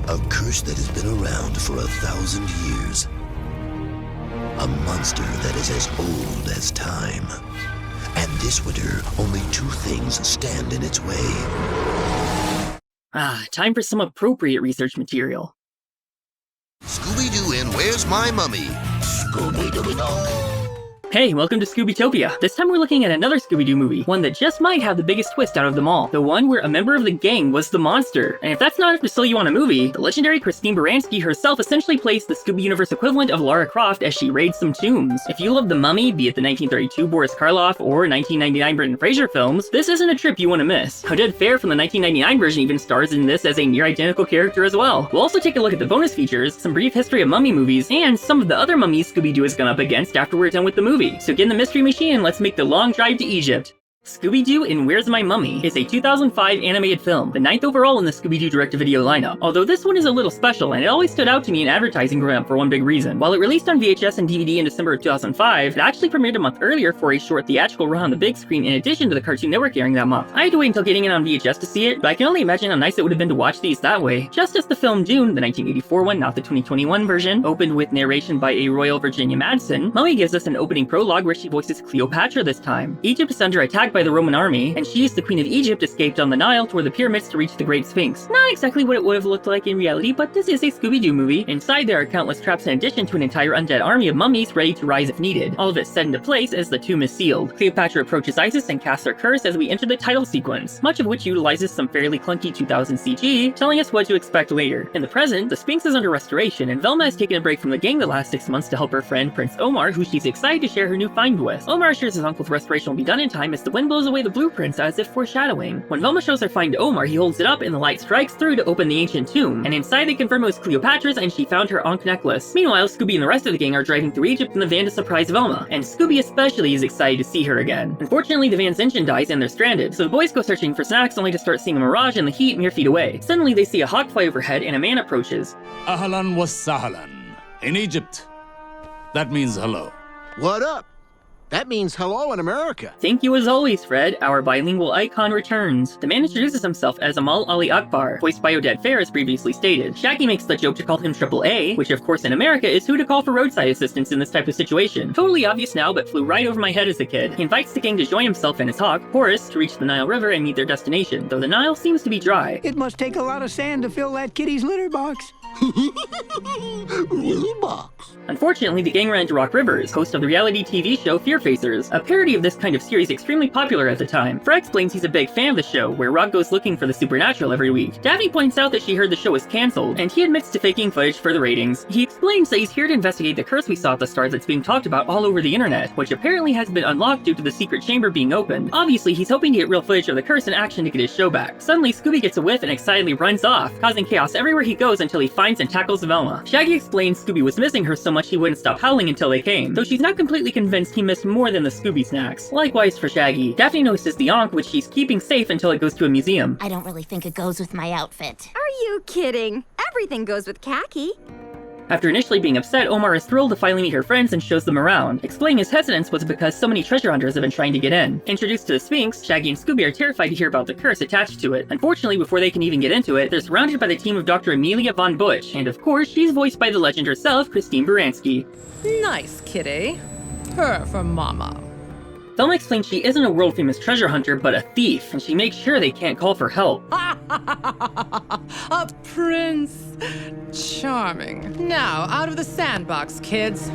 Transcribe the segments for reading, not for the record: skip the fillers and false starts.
A curse that has been around for 1,000 years. A monster that is as old as time. And this winter, only two things stand in its way. Time for some appropriate research material. Scooby-Doo and Where's My Mummy? Scooby-Doo-Doo! Hey, welcome to Scooby-topia. This time we're looking at another Scooby-Doo movie, one that just might have the biggest twist out of them all. The one where a member of the gang was the monster. And if that's not enough to sell you on a movie, the legendary Christine Baranski herself essentially plays the Scooby Universe equivalent of Lara Croft as she raids some tombs. If you love The Mummy, be it the 1932 Boris Karloff or 1999 Brendan Fraser films, this isn't a trip you want to miss. Oded Fehr from the 1999 version even stars in this as a near-identical character as well. We'll also take a look at the bonus features, some brief history of Mummy movies, and some of the other mummies Scooby-Doo has gone up against after we're done with the movie. So get in the mystery machine and let's make the long drive to Egypt. Scooby-Doo and Where's My Mummy is a 2005 animated film, the 9th overall in the Scooby-Doo direct-to-video lineup. Although this one is a little special, and it always stood out to me in advertising growing up for one big reason. While it released on VHS and DVD in December of 2005, it actually premiered a month earlier for a short theatrical run on the big screen in addition to the Cartoon Network airing that month. I had to wait until getting it on VHS to see it, but I can only imagine how nice it would have been to watch these that way. Just as the film Dune, the 1984 one, not the 2021 version, opened with narration by a Royal Virginia Madsen, Mummy gives us an opening prologue where she voices Cleopatra this time. Egypt is under attack by the Roman army, and she, the Queen of Egypt, escaped on the Nile toward the pyramids to reach the Great Sphinx. Not exactly what it would have looked like in reality, but this is a Scooby-Doo movie. Inside there are countless traps in addition to an entire undead army of mummies ready to rise if needed. All of it set into place as the tomb is sealed. Cleopatra approaches Isis and casts her curse as we enter the title sequence, much of which utilizes some fairly clunky 2000 CG, telling us what to expect later. In the present, the Sphinx is under restoration, and Velma has taken a break from the gang the last 6 months to help her friend Prince Omar, who she's excited to share her new find with. Omar assures his uncle the restoration will be done in time as the wind blows away the blueprints as if foreshadowing. When Velma shows her find to Omar, he holds it up and the light strikes through to open the ancient tomb, and inside they confirm it was Cleopatra's and she found her Ankh necklace. Meanwhile, Scooby and the rest of the gang are driving through Egypt in the van to surprise Velma, and Scooby especially is excited to see her again. Unfortunately, the van's engine dies and they're stranded, so the boys go searching for snacks only to start seeing a mirage in the heat mere feet away. Suddenly they see a hawk fly overhead and a man approaches. Ahlan was sahlan. In Egypt, that means hello. What up? That means hello in America. Thank you as always, Fred. Our bilingual icon returns. The man introduces himself as Amal Ali Akbar, voiced by Oded Fehr as previously stated. Shaggy makes the joke to call him Triple A, which of course in America is who to call for roadside assistance in this type of situation. Totally obvious now, but flew right over my head as a kid. He invites the gang to join himself and his hawk, Horus, to reach the Nile River and meet their destination, though the Nile seems to be dry. It must take a lot of sand to fill that kitty's litter box. Litter box. Unfortunately, the gang ran into Rock Rivers, host of the reality TV show Fear Facers, a parody of this kind of series extremely popular at the time. Fred explains he's a big fan of the show, where Rock goes looking for the supernatural every week. Daphne points out that she heard the show was cancelled, and he admits to faking footage for the ratings. He explains that he's here to investigate the curse we saw at the start that's being talked about all over the internet, which apparently has been unlocked due to the secret chamber being opened. Obviously, he's hoping to get real footage of the curse in action to get his show back. Suddenly, Scooby gets a whiff and excitedly runs off, causing chaos everywhere he goes until he finds and tackles Velma. Shaggy explains Scooby was missing her so much he wouldn't stop howling until they came, though she's not completely convinced he missed more than the Scooby snacks. Likewise for Shaggy. Daphne notices the Ankh, which she's keeping safe until it goes to a museum. I don't really think it goes with my outfit. Are you kidding? Everything goes with khaki. After initially being upset, Omar is thrilled to finally meet her friends and shows them around, explaining his hesitance was because so many treasure hunters have been trying to get in. Introduced to the Sphinx, Shaggy and Scooby are terrified to hear about the curse attached to it. Unfortunately, before they can even get into it, they're surrounded by the team of Dr. Amelia Von Butch, and of course, she's voiced by the legend herself, Christine Baranski. Nice kitty. Her for mama. Velma explains she isn't a world-famous treasure hunter, but a thief, and she makes sure they can't call for help. A prince. Charming. Now, out of the sandbox, kids.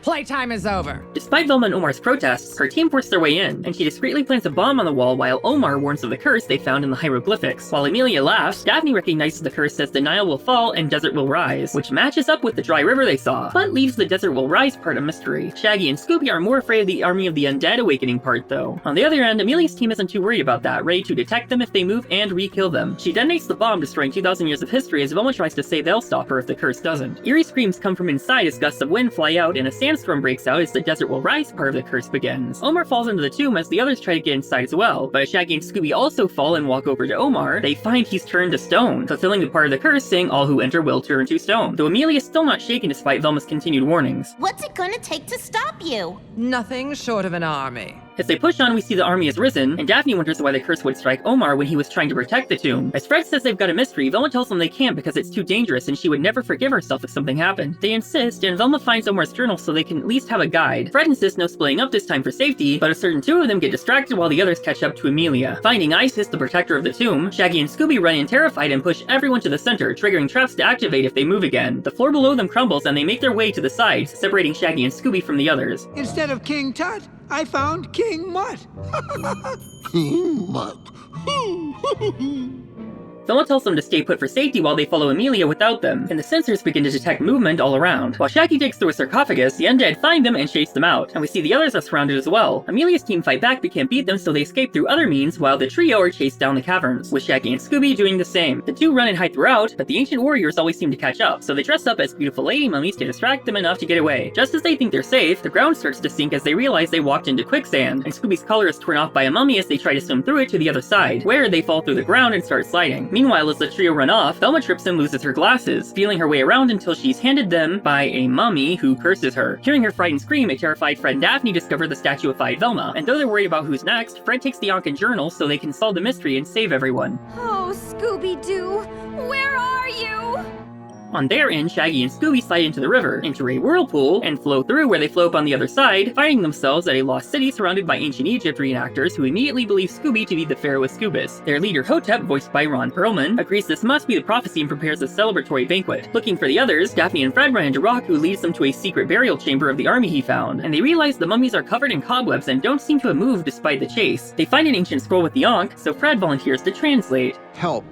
Playtime is over. Despite Velma and Omar's protests, her team forced their way in, and she discreetly plants a bomb on the wall while Omar warns of the curse they found in the hieroglyphics. While Amelia laughs, Daphne recognizes the curse as the Nile will fall and desert will rise, which matches up with the dry river they saw, but leaves the desert will rise part a mystery. Shaggy and Scooby are more afraid of the army of the undead awakening part though. On the other end, Amelia's team isn't too worried about that, ready to detect them if they move and re-kill them. She detonates the bomb, destroying 2,000 years of history as Velma tries to say they'll stop her if the curse doesn't. Eerie screams come from inside as gusts of wind fly out and a sandstorm breaks out as the desert will rise part of the curse begins. Omar falls into the tomb as the others try to get inside as well, but as Shaggy and Scooby also fall and walk over to Omar, they find he's turned to stone, fulfilling the part of the curse saying all who enter will turn to stone, though Amelia's still not shaken despite Velma's continued warnings. What's it gonna take to stop you? Nothing short of an army. As they push on, we see the army has risen, and Daphne wonders why the curse would strike Omar when he was trying to protect the tomb. As Fred says they've got a mystery, Velma tells them they can't because it's too dangerous and she would never forgive herself if something happened. They insist, and Velma finds Omar's journal so they can at least have a guide. Fred insists no splitting up this time for safety, but a certain two of them get distracted while the others catch up to Amelia. Finding Isis, the protector of the tomb, Shaggy and Scooby run in terrified and push everyone to the center, triggering traps to activate if they move again. The floor below them crumbles and they make their way to the sides, separating Shaggy and Scooby from the others. Instead of King Tut, I found King Mutt. King Mutt. Velma tells them to stay put for safety while they follow Amelia without them, and the sensors begin to detect movement all around. While Shaggy digs through a sarcophagus, the undead find them and chase them out, and we see the others are surrounded as well. Amelia's team fight back but can't beat them, so they escape through other means while the trio are chased down the caverns, with Shaggy and Scooby doing the same. The two run and hide throughout, but the ancient warriors always seem to catch up, so they dress up as beautiful lady mummies to distract them enough to get away. Just as they think they're safe, the ground starts to sink as they realize they walked into quicksand, and Scooby's collar is torn off by a mummy as they try to swim through it to the other side, where they fall through the ground and start sliding. Meanwhile, as the trio run off, Velma trips and loses her glasses, feeling her way around until she's handed them by a mummy who curses her. Hearing her frightened scream, a terrified Fred and Daphne discover the statuified Velma, and though they're worried about who's next, Fred takes the Ankh and journal so they can solve the mystery and save everyone. Oh, Scooby-Doo, where are you? On their end, Shaggy and Scooby slide into the river, enter a whirlpool, and flow through where they flow up on the other side, finding themselves at a lost city surrounded by ancient Egypt reenactors who immediately believe Scooby to be the Pharaoh Scubus. Their leader Hotep, voiced by Ron Perlman, agrees this must be the prophecy and prepares a celebratory banquet. Looking for the others, Daphne and Fred run into Rock, who leads them to a secret burial chamber of the army he found, and they realize the mummies are covered in cobwebs and don't seem to have moved despite the chase. They find an ancient scroll with the Ankh, so Fred volunteers to translate. Help.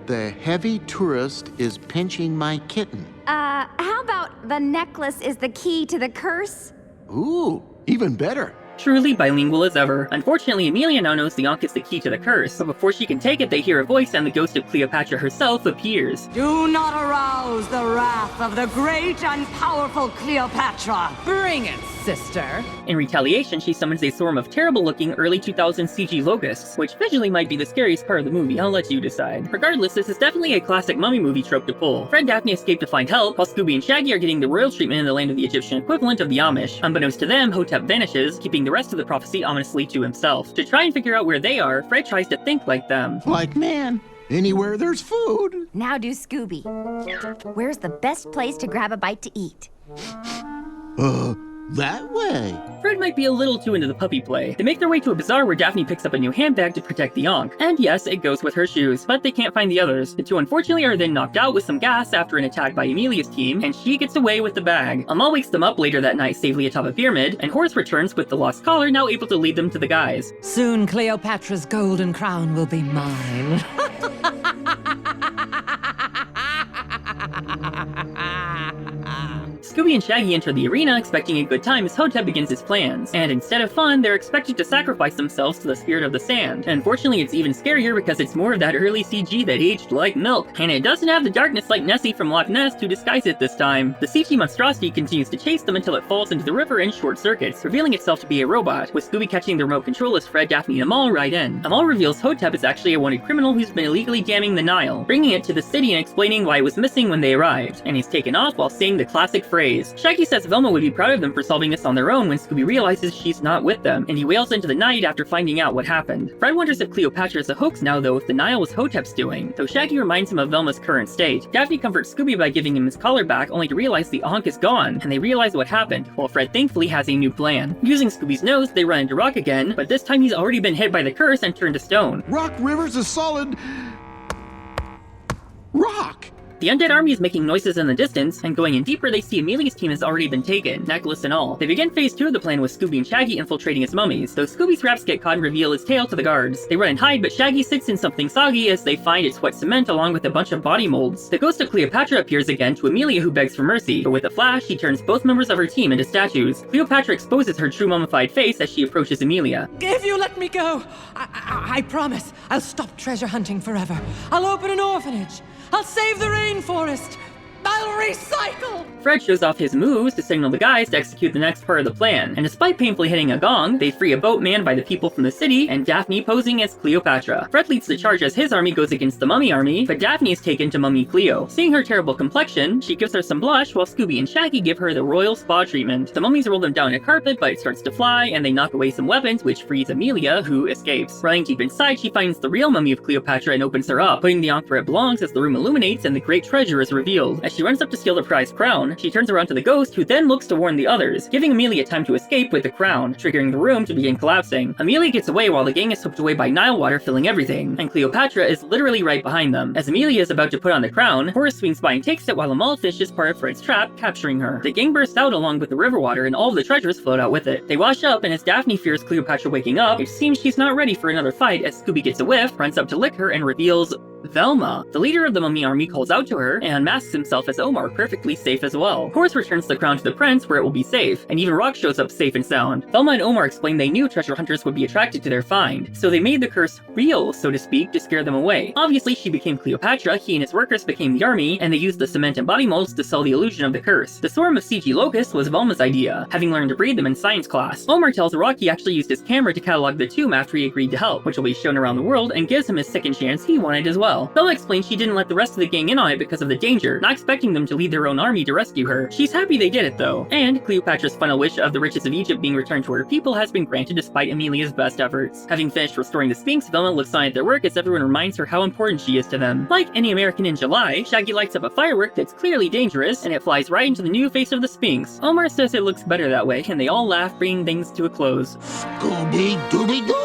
The heavy tourist is pinching my kitten. How about the necklace is the key to the curse? Ooh, even better. Truly bilingual as ever. Unfortunately, Amelia now knows the Ankh is the key to the curse, but before she can take it, they hear a voice and the ghost of Cleopatra herself appears. Do not arouse the wrath of the great and powerful Cleopatra. Bring it, sister. In retaliation, she summons a swarm of terrible-looking early 2000s CG locusts, which visually might be the scariest part of the movie. I'll let you decide. Regardless, this is definitely a classic mummy movie trope to pull. Fred and Daphne escape to find help, while Scooby and Shaggy are getting the royal treatment in the land of the Egyptian equivalent of the Amish. Unbeknownst to them, Hotep vanishes, keeping the rest of the prophecy ominously to himself. To try and figure out where they are, Fred tries to think like them. Like man, anywhere there's food. Now do Scooby. Where's the best place to grab a bite to eat? That way. Fred might be a little too into the puppy play. They make their way to a bazaar where Daphne picks up a new handbag to protect the Ankh. And yes, it goes with her shoes, but they can't find the others. The two unfortunately are then knocked out with some gas after an attack by Amelia's team, and she gets away with the bag. Amal wakes them up later that night safely atop a pyramid, and Horace returns with the lost collar, now able to lead them to the guys. Soon Cleopatra's golden crown will be mine. Scooby and Shaggy enter the arena expecting a good time as Hotep begins his plans, and instead of fun, they're expected to sacrifice themselves to the spirit of the sand. And unfortunately, it's even scarier because it's more of that early CG that aged like milk, and it doesn't have the darkness like Nessie from Loch Ness to disguise it this time. The CG monstrosity continues to chase them until it falls into the river in short circuits, revealing itself to be a robot, with Scooby catching the remote control as Fred, Daphne, and Amal ride in. Amal reveals Hotep is actually a wanted criminal who's been illegally damming the Nile, bringing it to the city and explaining why it was missing when they arrived, and he's taken off while saying the classic phrase. Shaggy says Velma would be proud of them for solving this on their own when Scooby realizes she's not with them, and he wails into the night after finding out what happened. Fred wonders if Cleopatra is a hoax now though, if the Nile was Hotep's doing, though Shaggy reminds him of Velma's current state. Daphne comforts Scooby by giving him his collar back, only to realize the Ankh is gone, and they realize what happened, while Fred thankfully has a new plan. Using Scooby's nose, they run into Rock again, but this time he's already been hit by the curse and turned to stone. Rock River's a solid rock. The undead army is making noises in the distance, and going in deeper they see Amelia's team has already been taken, necklace and all. They begin phase 2 of the plan with Scooby and Shaggy infiltrating as mummies, though Scooby's wraps get caught and reveal his tail to the guards. They run and hide, but Shaggy sits in something soggy as they find it's wet cement along with a bunch of body molds. The ghost of Cleopatra appears again to Amelia, who begs for mercy, but with a flash he turns both members of her team into statues. Cleopatra exposes her true mummified face as she approaches Amelia. If you let me go, I promise I'll stop treasure hunting forever. I'll open an orphanage. I'll save the rainforest. I'll recycle! Fred shows off his moves to signal the guys to execute the next part of the plan, and despite painfully hitting a gong, they free a boat manned by the people from the city, and Daphne posing as Cleopatra. Fred leads the charge as his army goes against the Mummy army, but Daphne is taken to Mummy Cleo. Seeing her terrible complexion, she gives her some blush, while Scooby and Shaggy give her the royal spa treatment. The mummies roll them down a carpet, but it starts to fly, and they knock away some weapons, which frees Amelia, who escapes. Running deep inside, she finds the real mummy of Cleopatra and opens her up, putting the ankh where it belongs as the room illuminates and the great treasure is revealed. As she runs up to steal the prized crown, she turns around to the ghost, who then looks to warn the others, giving Amelia time to escape with the crown, triggering the room to begin collapsing. Amelia gets away while the gang is swept away by Nile water filling everything, and Cleopatra is literally right behind them. As Amelia is about to put on the crown, Horace swings by and takes it while a malefice is part of Fred's trap, capturing her. The gang bursts out along with the river water, and all of the treasures float out with it. They wash up, and as Daphne fears Cleopatra waking up, it seems she's not ready for another fight as Scooby gets a whiff, runs up to lick her, and reveals Velma. The leader of the mummy army calls out to her and unmasks himself as Omar, perfectly safe as well. Horace returns the crown to the prince where it will be safe, and even Rock shows up safe and sound. Velma and Omar explain they knew treasure hunters would be attracted to their find, so they made the curse real, so to speak, to scare them away. Obviously, she became Cleopatra, he and his workers became the army, and they used the cement and body molds to sell the illusion of the curse. The swarm of CG locusts was Velma's idea, having learned to breed them in science class. Omar tells Rock he actually used his camera to catalog the tomb after he agreed to help, which will be shown around the world, and gives him his second chance he wanted as well. Velma explains she didn't let the rest of the gang in on it because of the danger, not expecting them to lead their own army to rescue her. She's happy they did it though, and Cleopatra's final wish of the riches of Egypt being returned to her people has been granted despite Amelia's best efforts. Having finished restoring the Sphinx, Velma looks on at their work as everyone reminds her how important she is to them. Like any American in July, Shaggy lights up a firework that's clearly dangerous, and it flies right into the new face of the Sphinx. Omar says it looks better that way, and they all laugh, bringing things to a close. Scooby-Dooby-Doo!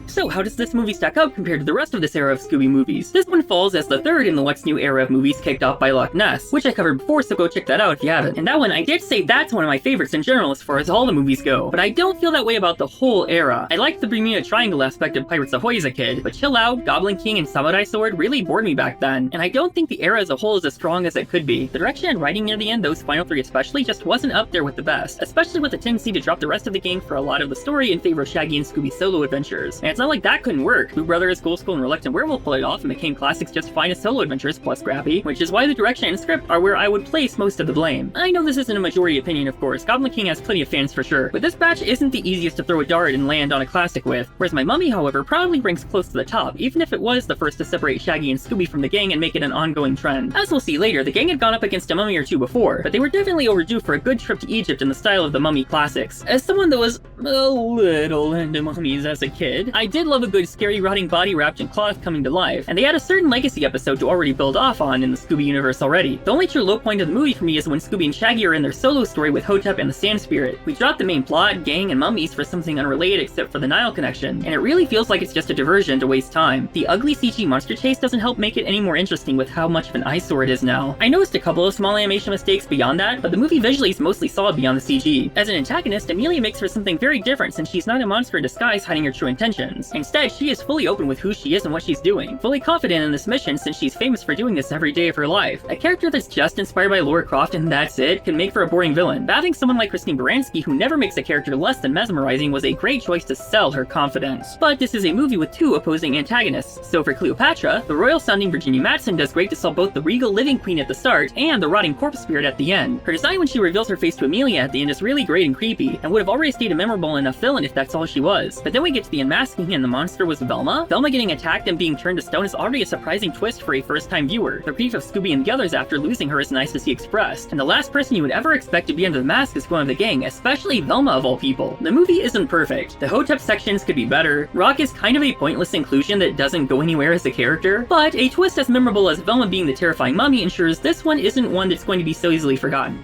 So how does this movie stack up compared to the rest of this era of Scooby movies? This one falls as the third in the What's New era of movies kicked off by Loch Ness, which I covered before, so go check that out if you haven't. And that one, I did say that's one of my favorites in general as far as all the movies go, but I don't feel that way about the whole era. I liked the Bermuda Triangle aspect of Pirates Ahoy as a kid, but Chill Out, Goblin King, and Samurai Sword really bored me back then, and I don't think the era as a whole is as strong as it could be. The direction and writing near the end, those final three especially, just wasn't up there with the best, especially with the tendency to drop the rest of the gang for a lot of the story in favor of Shaggy and Scooby's solo adventures. And it's not like that couldn't work. Boo Brothers, Ghoul School, and Reluctant Werewolf pulled it off and became classics just fine as solo adventures plus Scrappy, which is why the direction and script are where I would place most of the blame. I know this isn't a majority opinion, of course. Goblin King has plenty of fans for sure, but this batch isn't the easiest to throw a dart and land on a classic with, whereas My Mummy, however, probably ranks close to the top, even if it was the first to separate Shaggy and Scooby from the gang and make it an ongoing trend. As we'll see later, the gang had gone up against a mummy or two before, but they were definitely overdue for a good trip to Egypt in the style of the Mummy classics. As someone that was a little into mummies as a kid, I did love a good scary rotting body wrapped in cloth coming to life, and they had a certain legacy episode to already build off on in the Scooby universe already. The only true low point of the movie for me is when Scooby and Shaggy are in their solo story with Hotep and the Sand Spirit. We dropped the main plot, gang, and mummies for something unrelated except for the Nile connection, and it really feels like it's just a diversion to waste time. The ugly CG monster chase doesn't help make it any more interesting with how much of an eyesore it is now. I noticed a couple of small animation mistakes beyond that, but the movie visually is mostly solid beyond the CG. As an antagonist, Amelia makes for something very different since she's not a monster in disguise hiding her true intentions. Instead, she is fully open with who she is and what she's doing, fully confident in this mission since she's famous for doing this every day of her life. A character that's just inspired by Lara Croft and that's it can make for a boring villain, but having someone like Christine Baranski who never makes a character less than mesmerizing was a great choice to sell her confidence. But this is a movie with two opposing antagonists, so for Cleopatra, the royal-sounding Virginia Madsen does great to sell both the regal living queen at the start and the rotting corpse spirit at the end. Her design when she reveals her face to Amelia at the end is really great and creepy, and would have already stayed a memorable enough villain if that's all she was. But then we get to the unmasking and the monster was Velma? Velma getting attacked and being turned to stone is already a surprising twist for a first-time viewer. The grief of Scooby and the others after losing her is nice to see expressed, and the last person you would ever expect to be under the mask is one of the gang, especially Velma of all people. The movie isn't perfect. The Hotep sections could be better. Rock is kind of a pointless inclusion that doesn't go anywhere as a character, but a twist as memorable as Velma being the terrifying mummy ensures this one isn't one that's going to be so easily forgotten.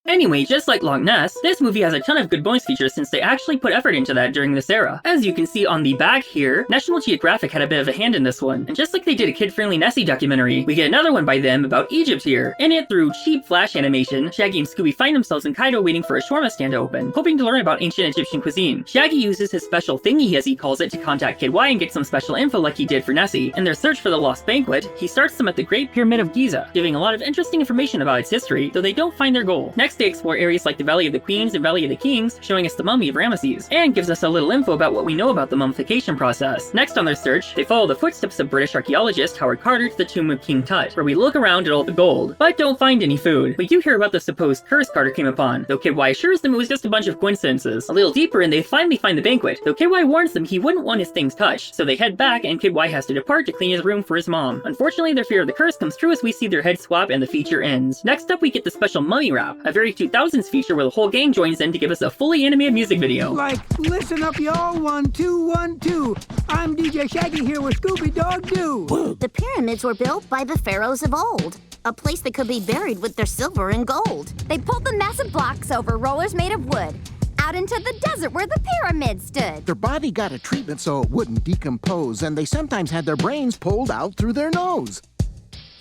Anyway, just like Loch Ness, this movie has a ton of good bonus features since they actually put effort into that during this era. As you can see on the back here, National Geographic had a bit of a hand in this one, and just like they did a kid-friendly Nessie documentary, we get another one by them about Egypt here. In it, through cheap flash animation, Shaggy and Scooby find themselves in Cairo waiting for a shawarma stand to open, hoping to learn about ancient Egyptian cuisine. Shaggy uses his special thingy, as he calls it, to contact Kid Y and get some special info like he did for Nessie. In their search for the Lost Banquet, he starts them at the Great Pyramid of Giza, giving a lot of interesting information about its history, though they don't find their goal. Next they explore areas like the Valley of the Queens and Valley of the Kings, showing us the mummy of Ramesses, and gives us a little info about what we know about the mummification process. Next on their search, they follow the footsteps of British archaeologist Howard Carter to the tomb of King Tut, where we look around at all the gold, but don't find any food. We do hear about the supposed curse Carter came upon, though Kid Y assures them it was just a bunch of coincidences. A little deeper and they finally find the banquet, though Kid Y warns them he wouldn't want his things touched, so they head back and Kid Y has to depart to clean his room for his mom. Unfortunately, their fear of the curse comes true as we see their heads swap and the feature ends. Next up, we get the special mummy rap, a very 2000s feature where the whole gang joins in to give us a fully animated music video. Like, listen up y'all, 1, 2, 1, 2. I'm DJ Shaggy here with Scooby-Doo. The pyramids were built by the pharaohs of old, a place that could be buried with their silver and gold. They pulled the massive blocks over rollers made of wood, out into the desert where the pyramids stood. Their body got a treatment so it wouldn't decompose, and they sometimes had their brains pulled out through their nose.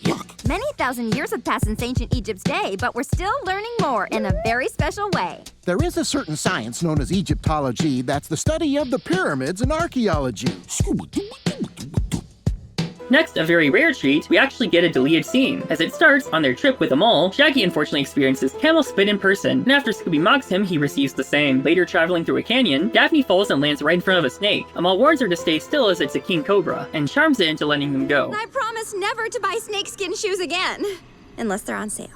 Yuck. Many thousand years have passed since ancient Egypt's day, but we're still learning more in a very special way. There is a certain science known as Egyptology that's the study of the pyramids and archaeology. Next, a very rare treat, we actually get a deleted scene. As it starts, on their trip with Amal, Shaggy unfortunately experiences camel spit in person, and after Scooby mocks him, he receives the same. Later, traveling through a canyon, Daphne falls and lands right in front of a snake. Amal warns her to stay still as it's a king cobra, and charms it into letting them go. I promise never to buy snakeskin shoes again, unless they're on sale.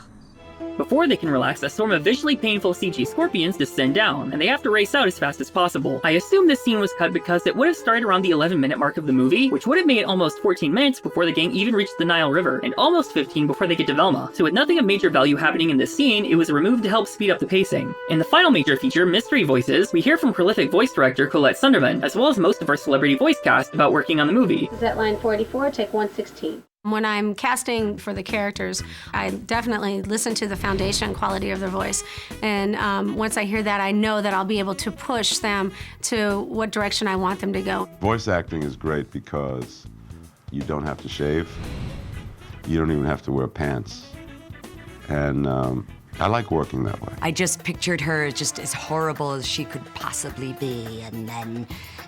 Before they can relax, a storm of visually painful CG scorpions descend down, and they have to race out as fast as possible. I assume this scene was cut because it would have started around the 11-minute mark of the movie, which would have made almost 14 minutes before the gang even reached the Nile River, and almost 15 before they get to Velma. So with nothing of major value happening in this scene, it was removed to help speed up the pacing. In the final major feature, Mystery Voices, we hear from prolific voice director Colette Sunderman, as well as most of our celebrity voice cast about working on the movie. Is that line 44, take 116. When I'm casting for the characters, I definitely listen to the foundation quality of their voice. And once I hear that, I know that I'll be able to push them to what direction I want them to go. Voice acting is great because you don't have to shave. You don't even have to wear pants. And I like working that way. I just pictured her just as horrible as she could possibly be,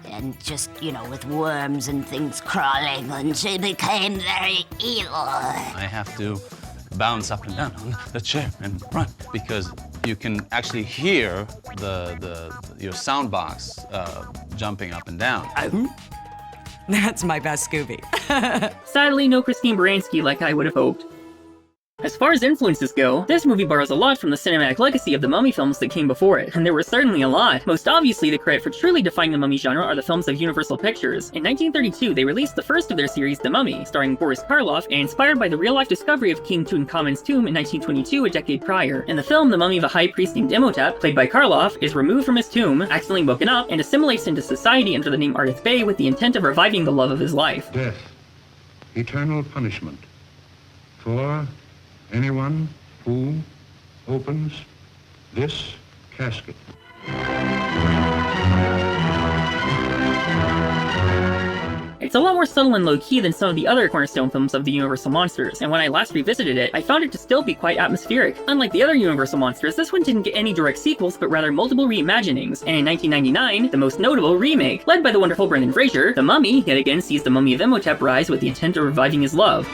and just, you know, with worms and things crawling, and she became very evil. I have to bounce up and down on the chair and run because you can actually hear your sound box jumping up and down. That's my best Scooby. Sadly, no Christine Baranski like I would have hoped. As far as influences go, this movie borrows a lot from the cinematic legacy of the Mummy films that came before it, and there were certainly a lot. Most obviously, the credit for truly defining the Mummy genre are the films of Universal Pictures. In 1932, they released the first of their series, The Mummy, starring Boris Karloff, and inspired by the real-life discovery of King Tutankhamun's tomb in 1922, a decade prior. In the film, the mummy of a high priest named Imhotep, played by Karloff, is removed from his tomb, accidentally woken up, and assimilates into society under the name Ardith Bey with the intent of reviving the love of his life. Death, eternal punishment for anyone who opens this casket. It's a lot more subtle and low-key than some of the other cornerstone films of the Universal Monsters, and when I last revisited it, I found it to still be quite atmospheric. Unlike the other Universal Monsters, this one didn't get any direct sequels, but rather multiple reimaginings, and in 1999, the most notable remake, led by the wonderful Brendan Fraser, The Mummy yet again sees the mummy of Imhotep rise with the intent of reviving his love.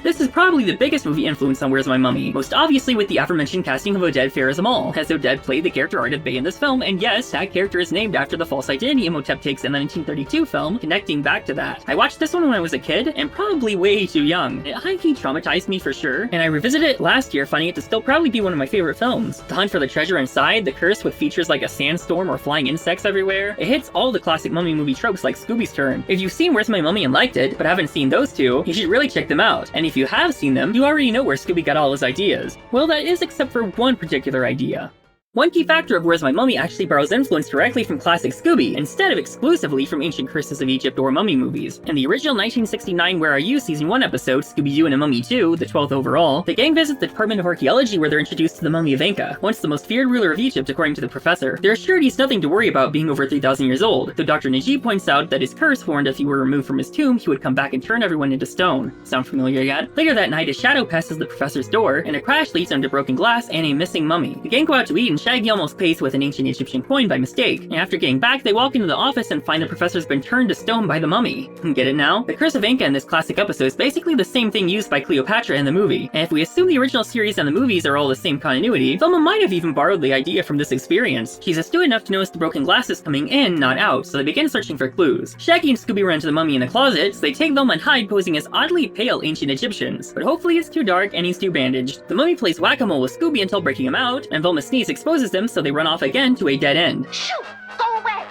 This is probably the biggest movie influence on Where's My Mummy, most obviously with the aforementioned casting of Oded Pharaohs Amal, as Oded played the character Ardith Bey in this film, and yes, that character is named after the false identity Imhotep takes in the 1932 film, connecting back to that. I watched this one when I was a kid, and probably way too young. It high-key traumatized me for sure, and I revisited it last year, finding it to still probably be one of my favorite films. The hunt for the treasure inside, the curse with features like a sandstorm or flying insects everywhere, it hits all the classic mummy movie tropes like Scooby's turn. If you've seen Where's My Mummy and liked it, but haven't seen those two, you should really check them out, and if you have seen them, you already know where Scooby got all his ideas. Well, that is except for one particular idea. One key factor of Where's My Mummy actually borrows influence directly from classic Scooby, instead of exclusively from ancient curses of Egypt or mummy movies. In the original 1969 Where Are You Season 1 episode, Scooby-Doo and a Mummy 2, the 12th overall, the gang visits the Department of Archaeology where they're introduced to the mummy of Enka, once the most feared ruler of Egypt according to the professor. They're assured he's nothing to worry about being over 3,000 years old, though Dr. Najib points out that his curse warned if he were removed from his tomb, he would come back and turn everyone into stone. Sound familiar yet? Later that night, a shadow passes the professor's door, and a crash leads them to broken glass and a missing mummy. The gang go out to eat and Shaggy almost pays with an ancient Egyptian coin by mistake, and after getting back, they walk into the office and find the professor's been turned to stone by the mummy. Get it now? The Curse of Inca in this classic episode is basically the same thing used by Cleopatra in the movie, and if we assume the original series and the movies are all the same continuity, Velma might have even borrowed the idea from this experience. She's astute enough to notice the broken glasses coming in, not out, so they begin searching for clues. Shaggy and Scooby run to the mummy in the closet, so they take Velma and hide, posing as oddly pale ancient Egyptians. But hopefully it's too dark and he's too bandaged. The mummy plays whack-a-mole with Scooby until breaking him out, and Velma's sneeze exposes them, so they run off again to a dead end. Shoo! Go away!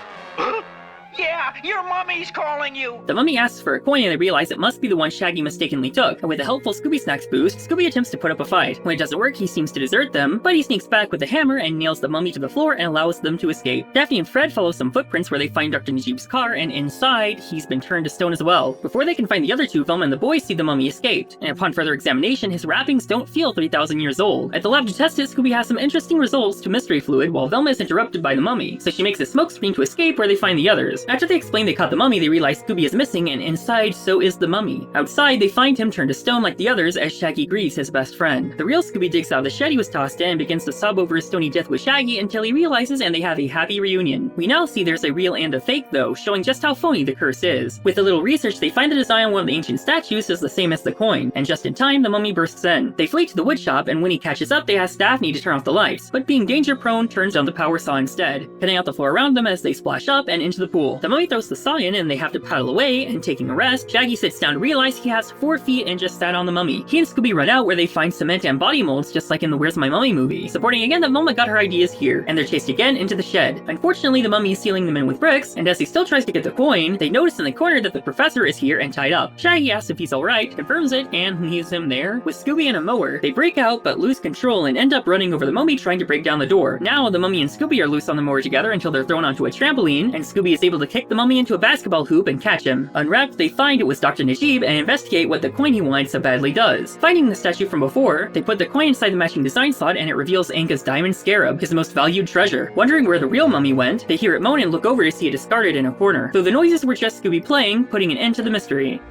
Yeah, your mummy's calling you! The mummy asks for a coin and they realize it must be the one Shaggy mistakenly took, and with a helpful Scooby Snacks boost, Scooby attempts to put up a fight. When it doesn't work, he seems to desert them, but he sneaks back with a hammer and nails the mummy to the floor and allows them to escape. Daphne and Fred follow some footprints where they find Dr. Najib's car, and inside, he's been turned to stone as well. Before they can find the other two, Velma and the boys see the mummy escaped, and upon further examination, his wrappings don't feel 3,000 years old. At the lab to test it, Scooby has some interesting results to mystery fluid while Velma is interrupted by the mummy, so she makes a smoke screen to escape where they find the others. After they explain they caught the mummy, they realize Scooby is missing, and inside, so is the mummy. Outside, they find him turned to stone like the others as Shaggy grieves his best friend. The real Scooby digs out of the shed he was tossed in and begins to sob over his stony death with Shaggy until he realizes and they have a happy reunion. We now see there's a real and a fake though, showing just how phony the curse is. With a little research, they find the design on one of the ancient statues is the same as the coin, and just in time, the mummy bursts in. They flee to the wood shop, and when he catches up, they ask Daphne to turn off the lights, but being danger prone, turns on the power saw instead, cutting out the floor around them as they splash up and into the pool. The mummy throws the saw in and they have to paddle away, and taking a rest, Shaggy sits down to realize he has 4 feet and just sat on the mummy. He and Scooby run out where they find cement and body molds just like in the Where's My Mummy movie, supporting again that Velma got her ideas here, and they're chased again into the shed. Unfortunately, the mummy is sealing them in with bricks, and as he still tries to get the coin, they notice in the corner that the professor is here and tied up. Shaggy asks if he's alright, confirms it, and leaves him there. With Scooby and a mower, they break out but lose control and end up running over the mummy trying to break down the door. Now, the mummy and Scooby are loose on the mower together until they're thrown onto a trampoline, and Scooby is able to kick the mummy into a basketball hoop and catch him. Unwrapped, they find it was Dr. Najib and investigate what the coin he wanted so badly does. Finding the statue from before, they put the coin inside the matching design slot and it reveals Anka's diamond scarab, his most valued treasure. Wondering where the real mummy went, they hear it moan and look over to see it discarded in a corner. Though the noises were just Scooby playing, putting an end to the mystery.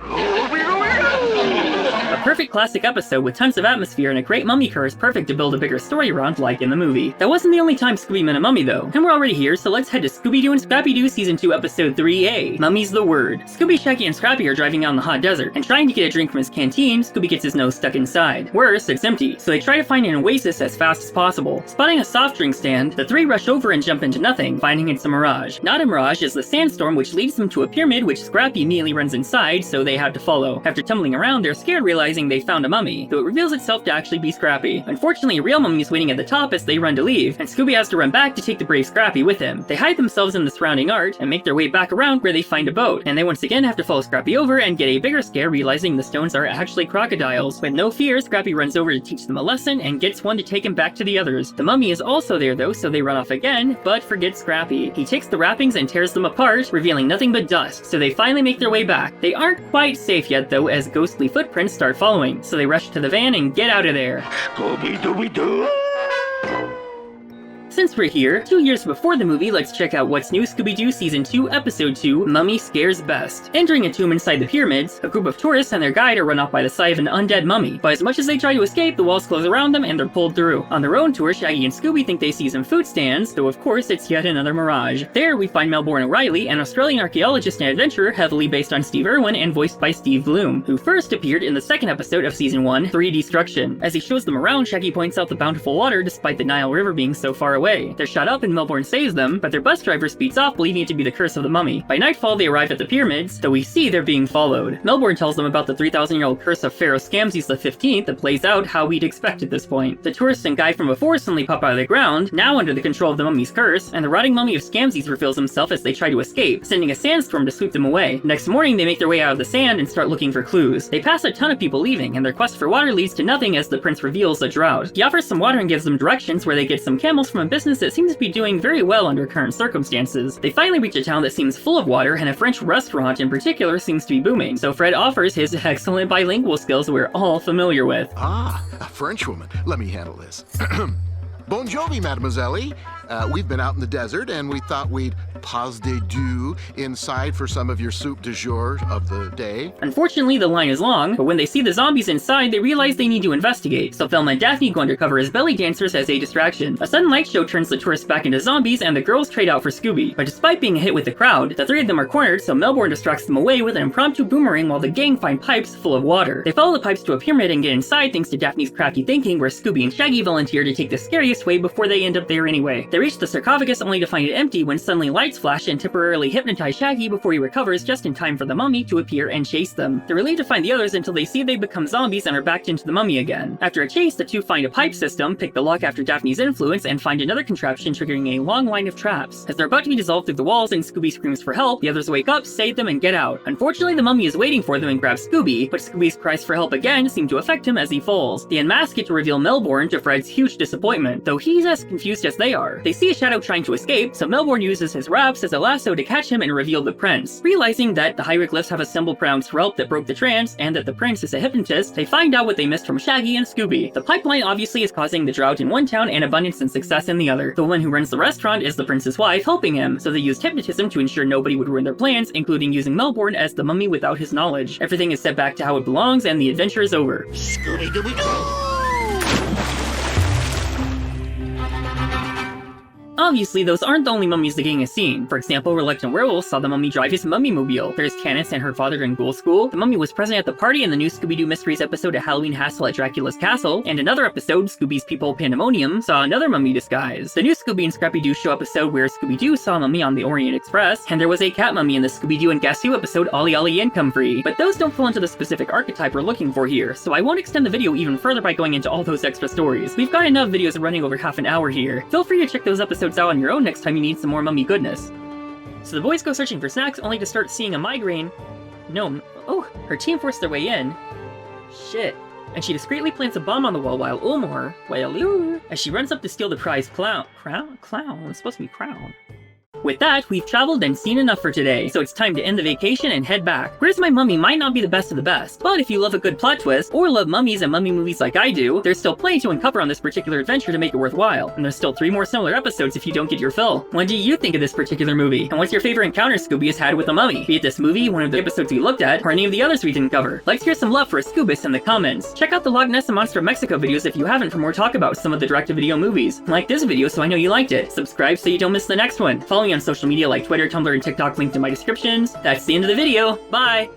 A perfect classic episode with tons of atmosphere and a great mummy curse perfect to build a bigger story around like in the movie. That wasn't the only time Scooby met a mummy though, and we're already here, so let's head to Scooby-Doo and Scrappy-Doo Season 2 Episode 3A, Mummy's the Word. Scooby, Shaggy, and Scrappy are driving out in the hot desert, and trying to get a drink from his canteen, Scooby gets his nose stuck inside. Worse, it's empty, so they try to find an oasis as fast as possible. Spotting a soft drink stand, the three rush over and jump into nothing, finding it's a mirage. Not a mirage is the sandstorm which leads them to a pyramid which Scrappy immediately runs inside, so they have to follow. After tumbling around, they're scared realizing they found a mummy, though it reveals itself to actually be Scrappy. Unfortunately, a real mummy is waiting at the top as they run to leave, and Scooby has to run back to take the brave Scrappy with him. They hide themselves in the surrounding art and make their way back around where they find a boat, and they once again have to follow Scrappy over and get a bigger scare realizing the stones are actually crocodiles. With no fear, Scrappy runs over to teach them a lesson and gets one to take him back to the others. The mummy is also there though, so they run off again, but forget Scrappy. He takes the wrappings and tears them apart, revealing nothing but dust, so they finally make their way back. They aren't quite safe yet though, as ghostly footprints start following, so they rush to the van and get out of there. Scooby-Dooby-Doo! Since we're here, 2 years before the movie, let's check out what's new Scooby-Doo Season 2, Episode 2, Mummy Scares Best. Entering a tomb inside the pyramids, a group of tourists and their guide are run off by the sight of an undead mummy, but as much as they try to escape, the walls close around them and they're pulled through. On their own tour, Shaggy and Scooby think they see some food stands, though of course it's yet another mirage. There, we find Melbourne O'Reilly, an Australian archaeologist and adventurer heavily based on Steve Irwin and voiced by Steve Bloom, who first appeared in the second episode of Season 1, 3 Destruction. As he shows them around, Shaggy points out the bountiful water despite the Nile River being so far away. They're shot up and Melbourne saves them, but their bus driver speeds off, believing it to be the curse of the mummy. By nightfall, they arrive at the pyramids, though we see they're being followed. Melbourne tells them about the 3,000-year-old curse of Pharaoh Scamses XV that plays out how we'd expect at this point. The tourists and guy from before suddenly pop out of the ground, now under the control of the mummy's curse, and the rotting mummy of Scamses reveals himself as they try to escape, sending a sandstorm to sweep them away. Next morning, they make their way out of the sand and start looking for clues. They pass a ton of people leaving, and their quest for water leads to nothing as the prince reveals a drought. He offers some water and gives them directions where they get some camels from a business that seems to be doing very well under current circumstances. They finally reach a town that seems full of water, and a French restaurant in particular seems to be booming, so Fred offers his excellent bilingual skills we're all familiar with. Ah, a French woman. Let me handle this. Bon jovi, mademoiselle. We've been out in the desert, and we thought we'd pause de deux inside for some of your soup du jour of the day. Unfortunately, the line is long, but when they see the zombies inside, they realize they need to investigate, so Thelma and Daphne go undercover as belly dancers as a distraction. A sudden light show turns the tourists back into zombies, and the girls trade out for Scooby. But despite being hit with the crowd, the three of them are cornered, so Melbourne distracts them away with an impromptu boomerang while the gang find pipes full of water. They follow the pipes to a pyramid and get inside thanks to Daphne's crafty thinking, where Scooby and Shaggy volunteer to take the scariest way before they end up there anyway. They reach the sarcophagus only to find it empty when suddenly lights flash and temporarily hypnotize Shaggy before he recovers just in time for the mummy to appear and chase them. They're relieved to find the others until they see they become zombies and are backed into the mummy again. After a chase, the two find a pipe system, pick the lock after Daphne's influence, and find another contraption triggering a long line of traps. As they're about to be dissolved through the walls and Scooby screams for help, the others wake up, save them, and get out. Unfortunately, the mummy is waiting for them and grabs Scooby, but Scooby's cries for help again seem to affect him as he falls. They unmask it to reveal Melbourne, to Fred's huge disappointment, though he's as confused as they are. They see a shadow trying to escape, so Melbourne uses his wraps as a lasso to catch him and reveal the prince. Realizing that the hieroglyphs have a symbol pronounced for help that broke the trance, and that the prince is a hypnotist, they find out what they missed from Shaggy and Scooby. The pipeline obviously is causing the drought in one town and abundance and success in the other. The woman who runs the restaurant is the prince's wife, helping him, so they used hypnotism to ensure nobody would ruin their plans, including using Melbourne as the mummy without his knowledge. Everything is set back to how it belongs, and the adventure is over. Scooby-Dooby-Doo! Obviously, those aren't the only mummies the gang has seen. For example, Reluctant Werewolf saw the mummy drive his mummy-mobile. There's Candace and her father in ghoul school. The mummy was present at the party in the new Scooby-Doo Mysteries episode at Halloween Hassle at Dracula's Castle, and another episode, Scooby's People Pandemonium, saw another mummy disguise. The new Scooby and Scrappy-Doo show episode where Scooby-Doo saw a mummy on the Orient Express, and there was a cat mummy in the Scooby-Doo and Guess Who episode Ollie Ollie Income Free. But those don't fall into the specific archetype we're looking for here, so I won't extend the video even further by going into all those extra stories. We've got enough videos running over half an hour here. Feel free to check those episodes out on your own next time you need some more mummy goodness. So the boys go searching for snacks only to start seeing a migraine. No, oh, her team forced their way in. Shit. And she discreetly plants a bomb on the wall while Ulmore, as she runs up to steal the prized clown. It's supposed to be crown. With that, we've traveled and seen enough for today, so it's time to end the vacation and head back. Where's My Mummy might not be the best of the best, but if you love a good plot twist, or love mummies and mummy movies like I do, there's still plenty to uncover on this particular adventure to make it worthwhile, and there's still 3 more similar episodes if you don't get your fill. What do you think of this particular movie? And what's your favorite encounter Scooby has had with a mummy? Be it this movie, one of the episodes we looked at, or any of the others we didn't cover. Let's hear some love for a Scoobus in the comments. Check out the Loch Ness and Monster of Mexico videos if you haven't for more talk about some of the direct-to-video movies. Like this video so I know you liked it. Subscribe so you don't miss the next one. Follow me on social media like Twitter, Tumblr, and TikTok linked in my descriptions. That's the end of the video. Bye!